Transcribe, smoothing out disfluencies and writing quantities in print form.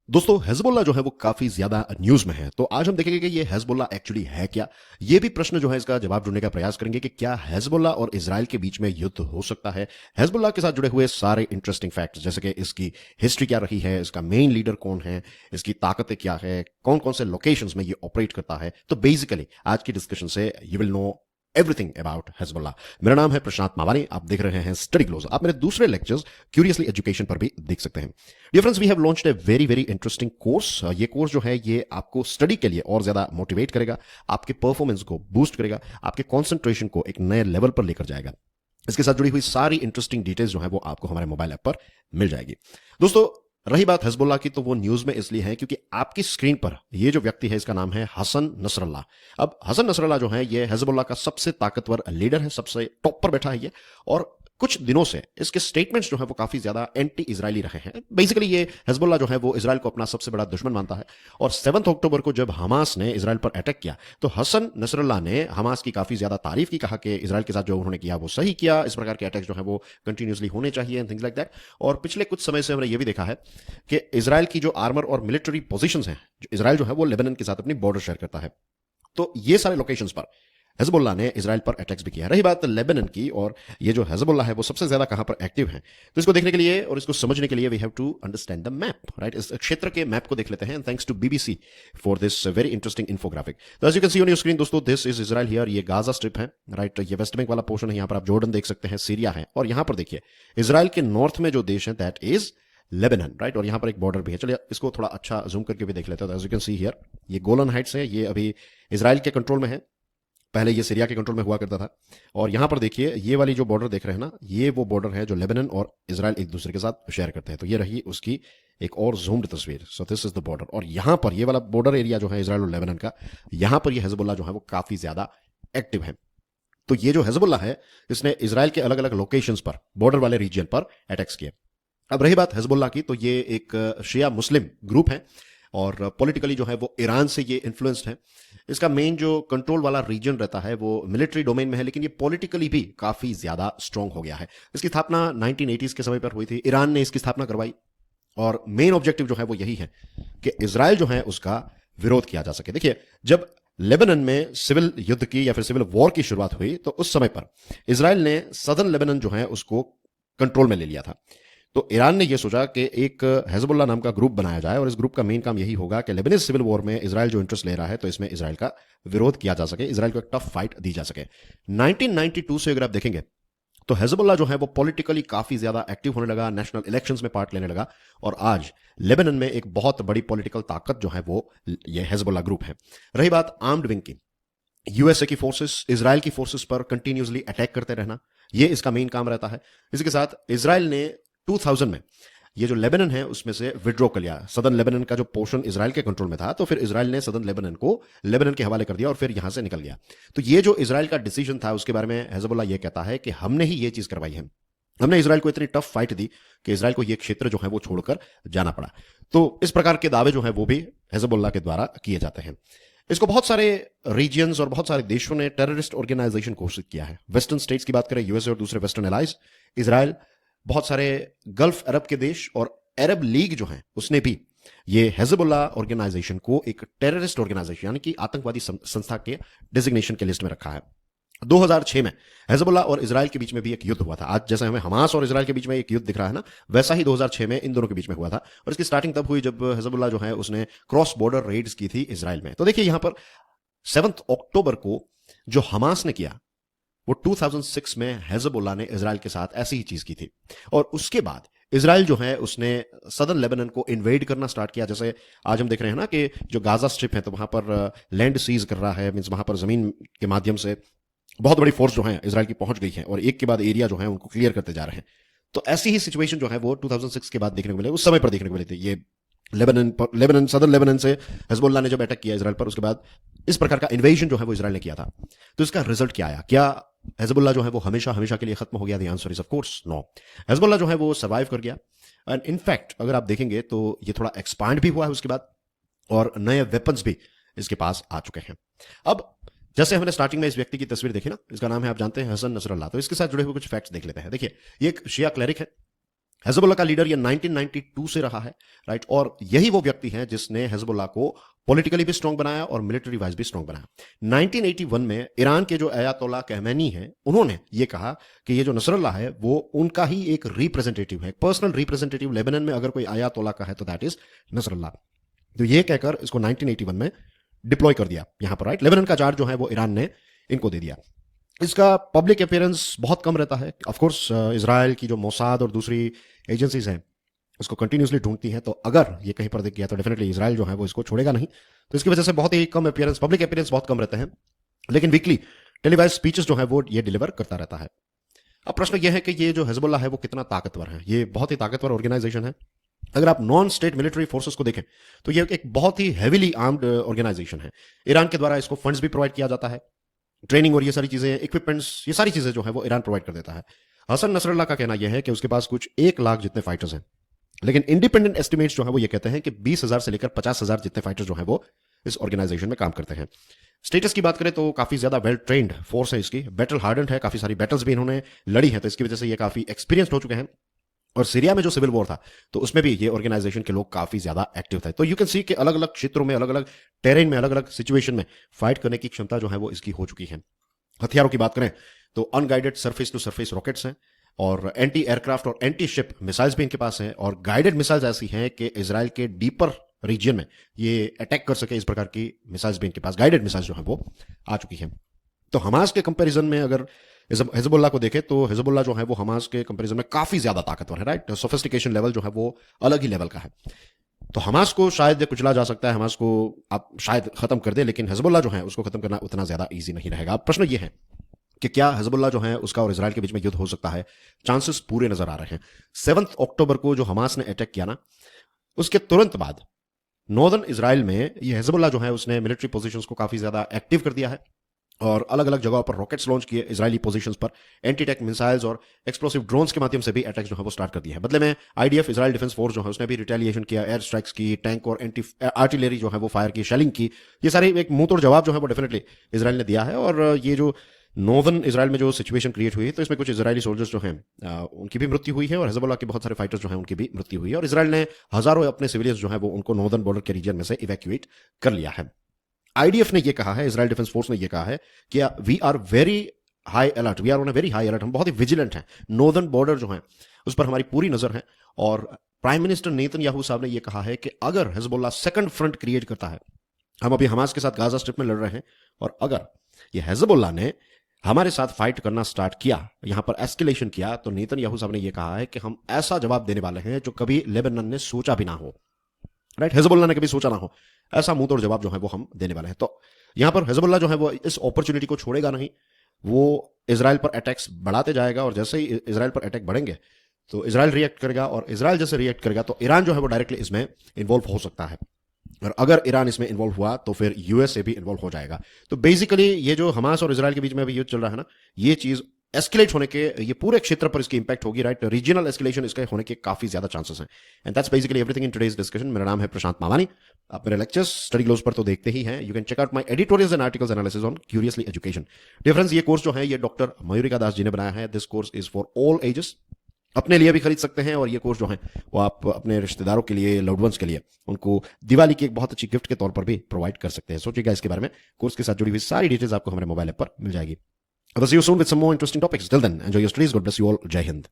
दोस्तों हिजबुल्लाह जो है वो काफी ज्यादा न्यूज में है। तो आज हम देखेंगे कि ये हिजबुल्लाह एक्चुअली है क्या। ये भी प्रश्न जो है इसका जवाब ढूंढने का प्रयास करेंगे कि क्या हिजबुल्लाह और इजराइल के बीच में युद्ध हो सकता है। हिजबुल्लाह के साथ जुड़े हुए सारे इंटरेस्टिंग फैक्ट्स, जैसे कि इसकी हिस्ट्री क्या रही है, इसका मेन लीडर कौन है, इसकी ताकतें क्या है, कौन कौन से लोकेशंस में ये ऑपरेट करता है। तो बेसिकली आज की डिस्कशन से you will know everything about Hezbollah. मेरा नाम है प्रशांत मावानी, आप देख रहे हैं स्टडी क्लोज। आप मेरे दूसरे लेक्चर्स क्यूरियसली एजुकेशन पर भी देख सकते हैं। Dear friends, we have launched a very very interesting course. ये कोर्स जो है ये आपको स्टडी के लिए और ज्यादा मोटिवेट करेगा, आपके परफॉर्मेंस को बूस्ट करेगा, आपके कॉन्सेंट्रेशन को एक नए लेवल पर लेकर जाएगा। इसके साथ जुड़ी हुई सारी इंटरेस्टिंग डिटेल्स जो है वो आपको हमारे मोबाइल ऐप पर मिल जाएगी। दोस्तों, रही बात हिजबुल्लाह की, तो वो न्यूज में इसलिए है क्योंकि आपकी स्क्रीन पर ये जो व्यक्ति है इसका नाम है हसन नसरल्लाह। अब हसन नसरल्लाह जो है ये हिजबुल्लाह का सबसे ताकतवर लीडर है, सबसे टॉप पर बैठा है ये। और कुछ दिनों से इसके स्टेटमेंट्स जो है वो काफी ज्यादा एंटी इजरायली रहे हैं। बेसिकली ये हिजबुल्लाह जो है वो इजराइल को अपना सबसे बड़ा दुश्मन मानता है। और 7 अक्टूबर को जब हमास ने इजराइल पर अटैक किया तो हसन नसरल्लाह ने हमास की काफी ज्यादा तारीफ की, कहा कि इजराइल के साथ जो उन्होंने किया वो सही किया, इस प्रकार के अटैक जो है वो कंटिन्यूसली होने चाहिए एंड थिंग्स लाइक दैट। और पिछले कुछ समय से हमने ये भी देखा है कि इजराइल की जो आर्मर और मिलिट्री पोजीशंस हैं, जो इजराइल जो है वो लेबनान के साथ अपनी बॉर्डर शेयर करता है, तो ये सारे लोकेशंस पर हिजबुल्लाह ने इजराइल पर अटैक्स भी किया। रही बात लेबनान की, और ये जो हिजबुल्लाह है वो सबसे ज्यादा कहां पर एक्टिव है, तो इसको देखने के लिए और इसको समझने के लिए we have to understand the map, right. इस क्षेत्र के मैप को देख लेते हैं। Thanks to BBC for this very interesting infographic. तो as you can see on your screen दोस्तों, दिस इज इजराइल हियर। ये गाजा स्ट्रिप है, राइट। ये वेस्ट बैंक वाला पोर्शन है, यहां पर आप जॉर्डन देख सकते हैं, सीरिया है, और यहां पर देखिए इजराइल के नॉर्थ में जो देश है दैट इज लेबनान, राइट। और यहां पर एक बॉर्डर भी है। चलिए इसको थोड़ा अच्छा जूम करके भी देख लेते हैं। As you can see here ये गोलन हाइट्स है, ये अभी इजराइल के कंट्रोल में है, पहले ये सीरिया के कंट्रोल में हुआ करता था। और यहां पर देखिए ये वाली जो बॉर्डर देख रहे हैं ना, ये वो बॉर्डर है जो लेबनान और इजराइल एक दूसरे के साथ शेयर करते हैं। तो ये रही उसकी एक और जूम्ड तस्वीर। So this is the border, और यहां पर ये वाला बॉर्डर एरिया जो है इजराइल और लेबनान का, यहां पर ये हिजबुल्लाह जो है वो काफी ज्यादा एक्टिव है। तो ये जो हिजबुल्लाह है इसने इजराइल के अलग अलग लोकेशंस पर, बॉर्डर वाले रीजन पर अटैक्स किए। अब रही बात हिजबुल्लाह की, तो ये एक शिया मुस्लिम ग्रुप है और पॉलिटिकली जो है वो ईरान से ये इन्फ्लुएंस्ड है। इसका मेन जो कंट्रोल वाला रीजन रहता है वो मिलिट्री डोमेन में है, लेकिन ये पॉलिटिकली भी काफी ज्यादा स्ट्रांग हो गया है। इसकी स्थापना 1980s के समय पर हुई थी, ईरान ने इसकी स्थापना करवाई, और मेन ऑब्जेक्टिव जो है वो यही है कि इजराइल जो है उसका विरोध किया जा सके। देखिए, जब लेबनान में सिविल युद्ध की या फिर सिविल वॉर की शुरुआत हुई तो उस समय पर इजराइल ने सदर्न लेबनान जो है उसको कंट्रोल में ले लिया था। तो ईरान ने यह सोचा कि एक हिजबुल्लाह नाम का ग्रुप बनाया जाए, और इस ग्रुप का मेन काम यही होगा कि लेबनीज सिविल वॉर में इजराइल जो इंटरेस्ट ले रहा है तो इसमें इजराइल का विरोध किया जा सके, इजराइल को एक टफ फाइट दी जा सके। 1992 से अगर आप देखेंगे तो हिजबुल्लाह जो है वो पॉलिटिकली काफी ज्यादा एक्टिव होने लगा, नेशनल इलेक्शंस में पार्ट लेने लगा, और आज लेबनान में एक बहुत बड़ी पॉलिटिकल ताकत जो है वो ये हिजबुल्लाह ग्रुप है। रही बात आर्म्ड विंग की, यूएसए की फोर्सेस इजराइल की फोर्सेस पर कंटिन्यूसली अटैक करते रहना, ये इसका मेन काम रहता है। इसी के साथ इजराइल ने 2000 में ये जो लेबनान है उसमें से विड्रॉ कर लिया। सदर्न लेबनान का जो पोर्शन इजराइल के कंट्रोल में था, तो फिर इजराइल ने सदर्न लेबनान को लेबनान के हवाले कर दिया और फिर यहां से निकल गया। तो ये जो इजराइल का डिसीजन था उसके बारे में हिजबुल्लाह ये कहता है कि हमने ही ये चीज करवाई है, हमने इजराइल को इतनी टफ फाइट दी कि इजराइल को ये क्षेत्र जो है वो छोड़कर जाना पड़ा। तो इस प्रकार के दावे जो है वो भी हिजबुल्लाह के द्वारा किए जाते हैं। इसको बहुत सारे रीजन्स और बहुत सारे देशों ने टेररिस्ट ऑर्गेनाइजेशन घोषित किया है। वेस्टर्न स्टेट्स की बात करें, यूएसए और दूसरे वेस्टर्न एलाइज, इजराइल, बहुत सारे गल्फ अरब के देश और अरब लीग जो है उसने भी ये हिजबुल्लाह ऑर्गेनाइजेशन को एक टेररिस्ट ऑर्गेनाइजेशन यानी कि आतंकवादी संस्था के डिजिग्नेशन के लिस्ट में रखा है। 2006 में हिजबुल्लाह और इजराइल के बीच में भी एक युद्ध हुआ था। आज जैसे हमें हमास और इजराइल के बीच में एक युद्ध दिख रहा है ना, वैसा ही 2006 में इन दोनों के बीच में हुआ था। और इसकी स्टार्टिंग तब हुई जब हिजबुल्लाह जो है उसने क्रॉस बॉर्डर रेड्स की थी इजराइल में। तो देखिए यहां पर 7 अक्टूबर को जो हमास ने किया वो 2006 में हिजबुल्लाह ने इजराइल के साथ ऐसी ही चीज की थी। और उसके बाद इजराइल जो है उसने सदर्न लेबनान को इन्वेड करना स्टार्ट किया। जैसे आज हम देख रहे हैं ना कि जो गाजा स्ट्रिप है तो वहां पर लैंड सीज कर रहा है, मींस वहां पर जमीन के माध्यम से बहुत बड़ी फोर्स जो है इजराइल की पहुंच गई है और एक के बाद एरिया जो है उनको क्लियर करते जा रहे हैं। तो ऐसी ही सिचुएशन जो है वो 2006 के बाद देखने को मिले, उस समय पर देखने को मिले थे। ये लेबनान सदर्न लेबनान से हिजबुल्लाह ने जब अटैक किया इजराइल पर, उसके बाद इस प्रकार का इन्वेजन जो है वो इजराइल ने किया था। तो इसका रिजल्ट क्या आया? क्या हिजबुल्लाह जो है वो हमेशा हमेशा के लिए खत्म हो गया? The answer is of course no. Hezbollah जो है वो सर्वाइव कर गया, एंड इनफैक्ट अगर आप देखेंगे तो ये थोड़ा एक्सपांड भी हुआ है उसके बाद, और नए वेपन्स भी इसके पास आ चुके हैं। अब जैसे हमने स्टार्टिंग में इस व्यक्ति की तस्वीर देखी ना, इसका नाम है, आप जानते हैं, हसन नसरल्लाह। तो इसके साथ जुड़े हुए कुछ फैक्ट्स देख लेते हैं। देखिए ये एक शिया क्लेरिक है, हिजबुल्लाह का लीडर ये 1992 से रहा है, राइट, और यही वो व्यक्ति है जिसने हिजबुल्लाह को पॉलिटिकली भी स्ट्रांग बनाया और मिलिट्री वाइज भी स्ट्रांग बनाया। 1981 में ईरान के जो अयातोल्ला कहमेनी है, उन्होंने ये कहा कि ये जो नसरुल्लाह है वो उनका ही एक रिप्रेजेंटेटिव है, पर्सनल रिप्रेजेंटेटिव। लेबनान में अगर कोई अयातोल्ला का है तो दैट इज नसरुल्लाह। तो ये कहकर इसको 1981 में डिप्लॉय कर दिया यहां पर, राइट। लेबनान का चार्ज जो है वो ईरान ने इनको दे दिया। इसका पब्लिक अपीयरेंस बहुत कम रहता है। ऑफकोर्स इजराइल की जो मोसाद और दूसरी एजेंसीज हैं उसको कंटिन्यूसली ढूंढती हैं, तो अगर ये कहीं पर दिख गया तो डेफिनेटली इजराइल जो है वो इसको छोड़ेगा नहीं। तो इसकी वजह से बहुत ही कम अपीयरेंस, पब्लिक अपीयरेंस बहुत कम रहते हैं, लेकिन वीकली टेलीवाइज स्पीचेस जो है वो ये डिलीवर करता रहता है। अब प्रश्न ये है कि ये जो हिजबुल्लाह है वो कितना ताकतवर है। ये बहुत ही ताकतवर ऑर्गेनाइजेशन है। अगर आप नॉन स्टेट मिलिट्री फोर्सेस को देखें तो ये एक बहुत ही हैवीली आर्म्ड ऑर्गेनाइजेशन है। ईरान के द्वारा इसको फंड्स भी प्रोवाइड किया जाता है, ट्रेनिंग और ये सारी चीजें, इक्विपमेंट्स, ये सारी चीजें जो है वो ईरान प्रोवाइड कर देता है। हसन नसरुल्लाह का कहना यह है कि उसके पास कुछ 1 लाख जितने फाइटर्स हैं, लेकिन इंडिपेंडेंट एस्टिमेट्स जो है वो ये कहते हैं कि 20,000 से लेकर 50,000 जितने फाइटर्स जो है वो इस ऑर्गेनाइजेशन में काम करते हैं। स्टेटस की बात करें तो काफी ज्यादा वेल ट्रेंड फोर्स है इसकी, बैटल हार्डेंड है, काफी सारी बैटल्स भी इन्होंने लड़ी है, तो इसकी वजह से ये काफी एक्सपीरियंस्ड हो चुके हैं। और सीरिया में जो सिविल वॉर था तो उसमें भी ये ऑर्गेनाइजेशन के लोग काफी ज्यादा एक्टिव थे। तो यू कैन सी कि अलग अलग क्षेत्रों में, अलग अलग टेरेन में, अलग अलग सिचुएशन में फाइट करने की क्षमता जो है वो इसकी हो चुकी है। हथियारों की बात करें तो unguided surface to surface rockets हैं, और एंटी एयरक्राफ्ट और एंटी शिप मिसाइल्स भी इनके पास हैं, और गाइडेड मिसाइल्स ऐसी हैं कि इजराइल के डीपर रीजन में ये अटैक कर सके, इस प्रकार की मिसाइल्स भी इनके पास, गाइडेड मिसाइल्स जो है वो आ चुकी हैं। तो हमास के कंपैरिजन में अगर हिजबुल्लाह को देखें तो हिजबुल्लाह जो है वो हमास के कंपैरिजन में काफी ज्यादा ताकतवर है, राइट। सोफिस्टिकेशन लेवल जो है वो अलग ही लेवल का है। तो हमास को शायद कुचला जा सकता है, हमास को आप शायद खत्म कर दे, लेकिन हिजबुल्लाह जो है उसको खत्म करना उतना ज्यादा ईजी नहीं रहेगा। अब प्रश्न ये है कि क्या हिजबुल्लाह जो है उसका और इजराइल के बीच में युद्ध हो सकता है। चांसेस पूरे नजर आ रहे हैं। 7 अक्टूबर को जो हमास ने अटैक किया ना, उसके तुरंत बाद नॉर्दर्न इजराइल में ये हिजबुल्लाह जो है उसने मिलिट्री पोजीशंस को काफी ज्यादा एक्टिव कर दिया है, और अलग अलग जगहों पर रॉकेट्स लॉन्च किए इजरायली पोजीशंस पर, एंटी टैंक मिसाइल्स और एक्सप्लोसिव ड्रोन्स के माध्यम से भी अटैक्स जो है वो स्टार्ट कर दिया है। बदले में आईडीएफ, इजराइल डिफेंस फोर्स जो है उसने भी रिटेलिएशन किया, एयर स्ट्राइक्स की, टैंक और एंटी आर्टिलरी जो है वो फायर की, शेलिंग की। ये सारे एक मुंह तोड़ जवाब जो है वो डेफिनेटली इजराइल ने दिया है। और ये जो नॉर्दर्न इजराइल में जो सिचुएशन क्रिएट हुई है तो इसमें कुछ इजरायली सोल्जर्स जो हैं उनकी भी मृत्यु हुई है, और हिजबुल्लाह के बहुत सारे फाइटर्स जो हैं उनकी भी मृत्यु हुई है, और इजराइल ने हजारों अपने सिविलियंस जो है वो उनको नॉर्दर्न बॉर्डर के रीजन में से इवैक्यूएट कर लिया है। आईडीएफ ने ये कहा है, इजराइल डिफेंस फोर्स ने ये कहा है कि we are very high alert, we are on a very high alert, हम बहुत ही विजिलेंट हैं, नॉर्दर्न बॉर्डर जो है उस पर हमारी पूरी नजर है। और प्राइम मिनिस्टर नेतन्याहू साहब ने ये कहा है कि अगर हिजबुल्लाह सेकंड फ्रंट क्रिएट करता है, हम अभी हमास के साथ गाजा स्ट्रिप में लड़ रहे हैं, और अगर ये हिजबुल्लाह ने हमारे साथ फाइट करना स्टार्ट किया, यहां पर एस्केलेशन किया, तो नेतन्याहू साहब ने यह कहा है कि हम ऐसा जवाब देने वाले हैं जो कभी लेबनान ने सोचा भी ना हो, राइट। हिजबुल्लाह ने कभी सोचा ना हो, ऐसा मुंह तोड़ जवाब जो है वो हम देने वाले हैं। तो यहां पर हिजबुल्लाह जो है वो इस अपॉर्चुनिटी को छोड़ेगा नहीं, वो इजराइल पर अटैक्स बढ़ाते जाएगा, और जैसे ही इजराइल पर अटैक बढ़ेंगे तो इजराइल रिएक्ट करेगा, और इजराइल जैसे रिएक्ट करेगा तो ईरान जो है वो डायरेक्टली इसमें इन्वॉल्व हो सकता है, और अगर ईरान इसमें इन्वॉल्व हुआ तो फिर यूएसए भी इन्वॉल्व हो जाएगा। तो बेसिकली ये जो हमास और इजराइल के बीच में अभी युद्ध चल रहा है ना, ये चीज एस्केलेट होने के, ये पूरे क्षेत्र पर इसकी इंपैक्ट होगी, राइट। रीजनल एस्केलेशन इसके होने के काफी ज्यादा चांसेस हैं। And that's basically everything in today's discussion. मेरा नाम है प्रशांत मावानी। आप मेरे लेक्चर्स स्टडी ग्लोब्स पर तो देखते ही हैं। You can check out my editorials and articles analysis on curiously education. Difference, ये कोर्स जो है ये डॉक्टर मयूरिका दास जी ने बनाया है। This course is for all ages. अपने लिए भी खरीद सकते हैं, और ये कोर्स जो है वो आप अपने रिश्तेदारों के लिए, लव्ड वंस के लिए, उनको दिवाली की एक बहुत अच्छी गिफ्ट के तौर पर भी प्रोवाइड कर सकते हैं। सोचिएगा इसके बारे में। कोर्स के साथ जुड़ी हुई सारी डिटेल्स आपको हमारे मोबाइल ऐप पर मिल जाएगी। I'll see you soon with some more interesting topics. Till then, enjoy your studies. God bless you all. Jai Hind.